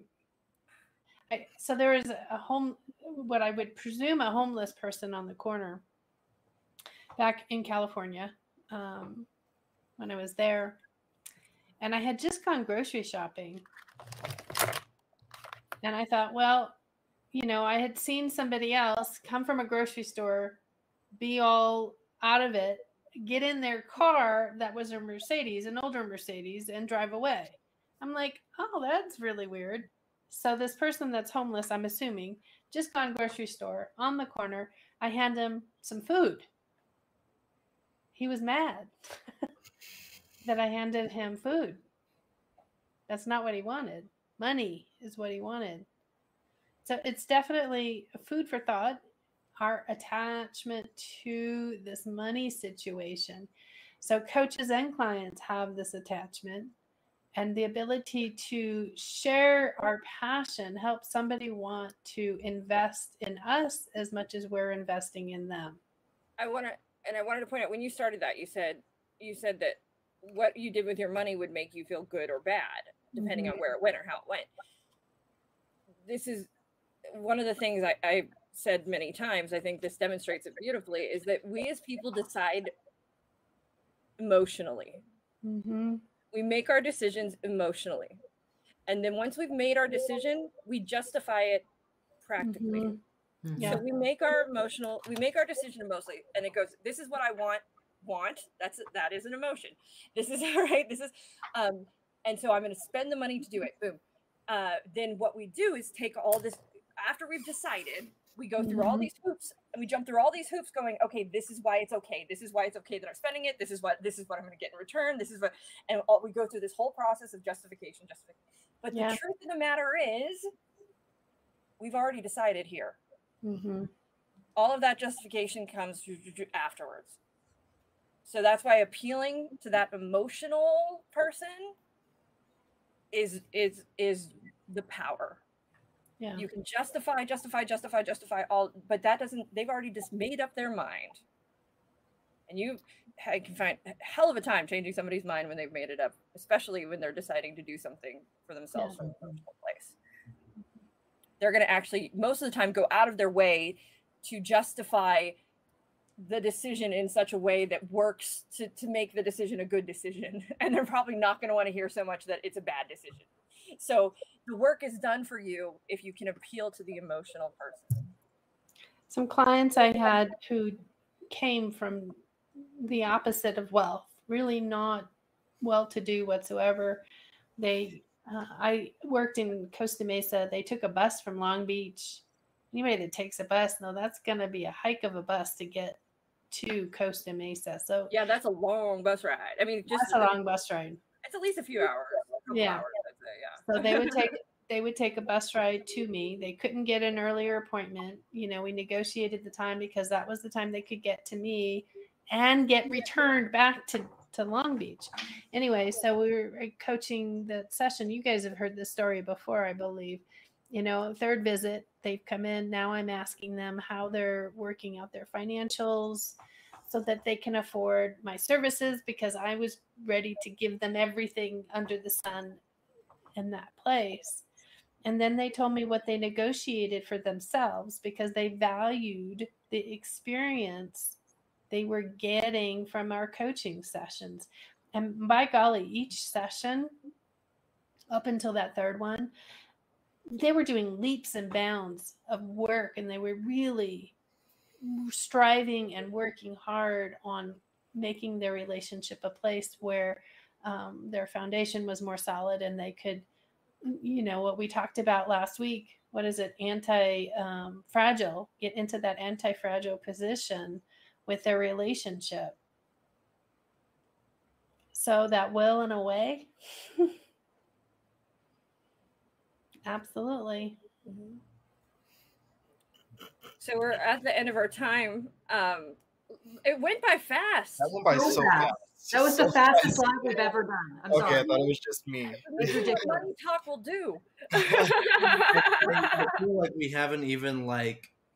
so there is what I would presume a homeless person on the corner back in California when I was there. And I had just gone grocery shopping. And I thought, well, I had seen somebody else come from a grocery store, be all out of it, get in their car that was a Mercedes, an older Mercedes, and drive away. I'm like, oh, that's really weird. So this person that's homeless, I'm assuming, just gone grocery store on the corner, I hand him some food. He was mad that I handed him food. That's not what he wanted. Money is what he wanted. So it's definitely food for thought, our attachment to this money situation. So coaches and clients have this attachment, and the ability to share our passion helps somebody want to invest in us as much as we're investing in them. I wanted to point out, when you started that, you said that what you did with your money would make you feel good or bad, depending on where it went or how it went. This is one of the things I said many times. I think this demonstrates it beautifully, is that we as people decide emotionally. Mm-hmm. We make our decisions emotionally. And then once we've made our decision, we justify it practically. Mm-hmm. Yeah. So we make our decision emotionally, and it goes, this is what I want. That is an emotion. This is all right. This is, and so I'm going to spend the money to do it. Boom. Then what we do is take all this, after we've decided, we go through all these hoops, and we jump through all these hoops going, okay, this is why it's okay. This is why it's okay that I'm spending it. This is what I'm going to get in return. And we go through this whole process of justification. But the truth of the matter is, we've already decided here. Mm-hmm. All of that justification comes afterwards. So that's why appealing to that emotional person is the power. Yeah. You can justify all, but that doesn't, they've already just made up their mind. And I can find a hell of a time changing somebody's mind when they've made it up, especially when they're deciding to do something for themselves from a personal place. They're going to actually, most of the time, go out of their way to justify the decision in such a way that works to make the decision a good decision. And they're probably not going to want to hear so much that it's a bad decision. So the work is done for you if you can appeal to the emotional person. Some clients I had who came from the opposite of wealth, really not well-to-do whatsoever. I worked in Costa Mesa. They took a bus from Long Beach. Anybody that takes a bus, that's going to be a hike of a bus to get to Costa Mesa. So yeah, that's a long bus ride. I mean, that's a long bus ride. It's at least a few hours. Yeah. Hours, I'd say, yeah. So they would they would take a bus ride to me. They couldn't get an earlier appointment. You know, we negotiated the time because that was the time they could get to me and get returned back to Long Beach. Anyway, so we were coaching the session. You guys have heard this story before, I believe. You know, third visit, they've come in. Now I'm asking them how they're working out their financials so that they can afford my services, because I was ready to give them everything under the sun in that place. And then they told me what they negotiated for themselves because they valued the experience they were getting from our coaching sessions. And by golly, each session up until that third one, they were doing leaps and bounds of work, and they were really striving and working hard on making their relationship a place where their foundation was more solid, and they could, you know, what we talked about last week, what is it, anti-fragile, get into that anti-fragile position with their relationship. So that will, in a way, absolutely. Mm-hmm. So we're at the end of our time. It went by fast. That went by so fast. That was the fastest live we've ever done. I'm Okay, sorry. I thought it was just me. Money talk will do. I feel like we haven't even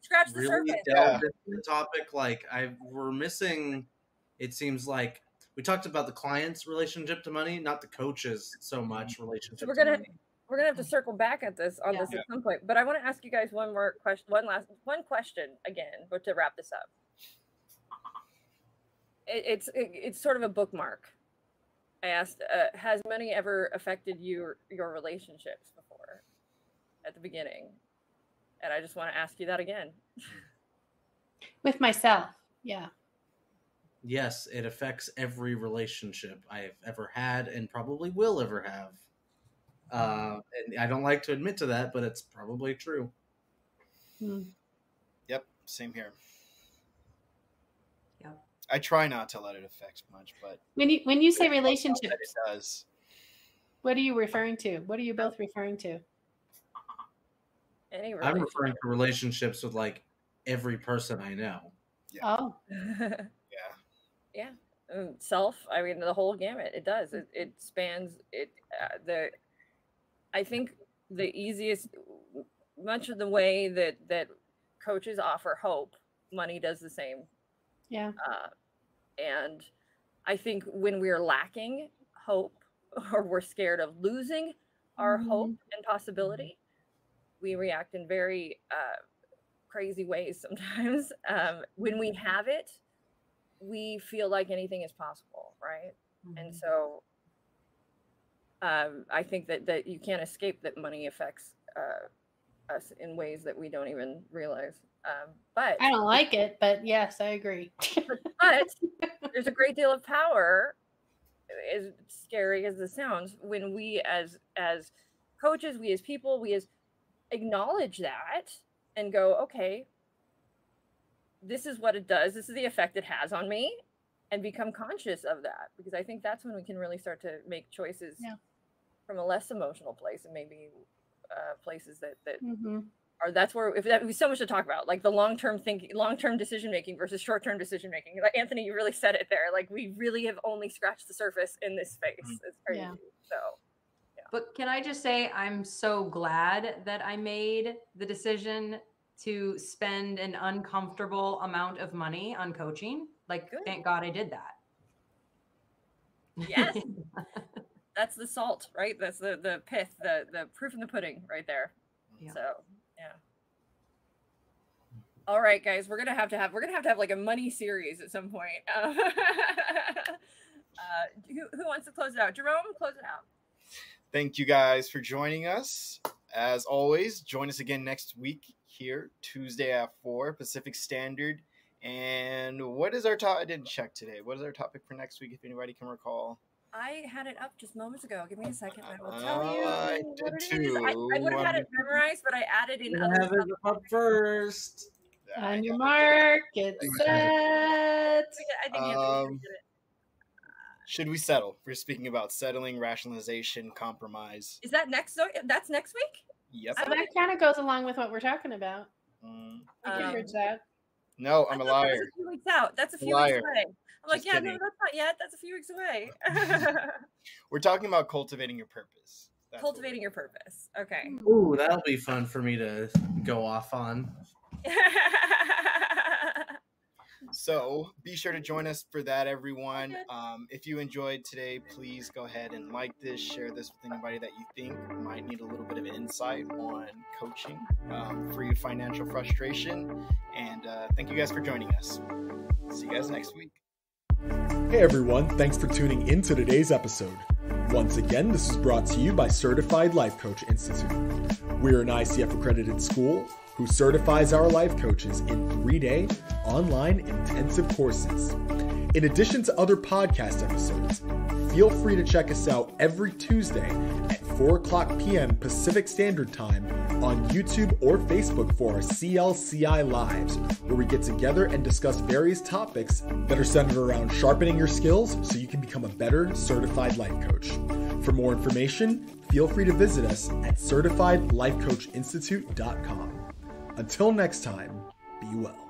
Scratch the really surface. delved into the topic. We're missing. It seems like we talked about the client's relationship to money, not the coach's so much relationship. So we're to gonna money. have to circle back at this on this at some point. But I want to ask you guys one question again, but to wrap this up. It's sort of a bookmark. I asked, has money ever affected your relationships before at the beginning? And I just want to ask you that again. With myself, yeah. Yes, it affects every relationship I've ever had and probably will ever have. And I don't like to admit to that, but it's probably true. Yep, same here. Yep. I try not to let it affect much, but When you say it relationships, does. what are you referring to? What are you both referring to? Any I'm referring to relationships with every person I know. Yeah. Oh, Yeah. Self. I mean, the whole gamut. It does. It spans it. I think the easiest, much of the way that coaches offer hope, money does the same. yeah. And I think when we're lacking hope, or we're scared of losing our hope and possibility, we react in very crazy ways sometimes. When we have it, we feel like anything is possible, right? And so I think that you can't escape that money affects us in ways that we don't even realize. But I don't like it, but yes, I agree. but there's a great deal of power, as scary as this sounds, when we as coaches, we as people, we as acknowledge that and go, okay, this is what it does, this is the effect it has on me, and become conscious of that, because I think that's when we can really start to make choices from a less emotional place, and maybe places that are, that's where, if that, we so much to talk about, like the long-term thinking, long-term decision making versus short-term decision making. Like Anthony, you really said it there. Like we really have only scratched the surface in this space. It's crazy. So But can I just say, I'm so glad that I made the decision to spend an uncomfortable amount of money on coaching. Like, thank God I did that. Yes. That's the salt, right? That's the pith, the proof in the pudding right there. Yeah. So, yeah. All right, guys, we're gonna have to have like a money series at some point. Who wants to close it out? Jerome, close it out. Thank you guys for joining us. As always, join us again next week here, Tuesday at 4 Pacific Standard. And what is our topic? I didn't check today. What is our topic for next week, if anybody can recall? I had it up just moments ago. Give me a second. I will tell you. I what did it is. too. I would have had it memorized, but I added in other Have it stuff. up first. On your mark, get set. I think Anthony did it. Should we settle? We're speaking about settling, rationalization, compromise. Is that next? That's next week? Yep. So that kind of goes along with what we're talking about. Mm. We can bridge that. No, I I'm a thought that was liar. a few weeks out. That's a few Liar. weeks away. I'm like, Just yeah, kidding. no, that's not yet. That's a few weeks away. We're talking about cultivating your purpose. That's what Cultivating your purpose. Okay. Ooh, that'll be fun for me to go off on. So be sure to join us for that, everyone. Okay. If you enjoyed today, please go ahead and like this, share this with anybody that you think might need a little bit of insight on coaching, free of financial frustration. And thank you guys for joining us. See you guys next week. Hey everyone, thanks for tuning in to today's episode. Once again, this is brought to you by Certified Life Coach Institute. We're an ICF accredited school who certifies our life coaches in 3-day online intensive courses. In addition to other podcast episodes, feel free to check us out every Tuesday at 4:00 p.m. Pacific Standard Time on YouTube or Facebook for our CLCI Lives, where we get together and discuss various topics that are centered around sharpening your skills so you can become a better certified life coach. For more information, feel free to visit us at certifiedlifecoachinstitute.com. Until next time, be well.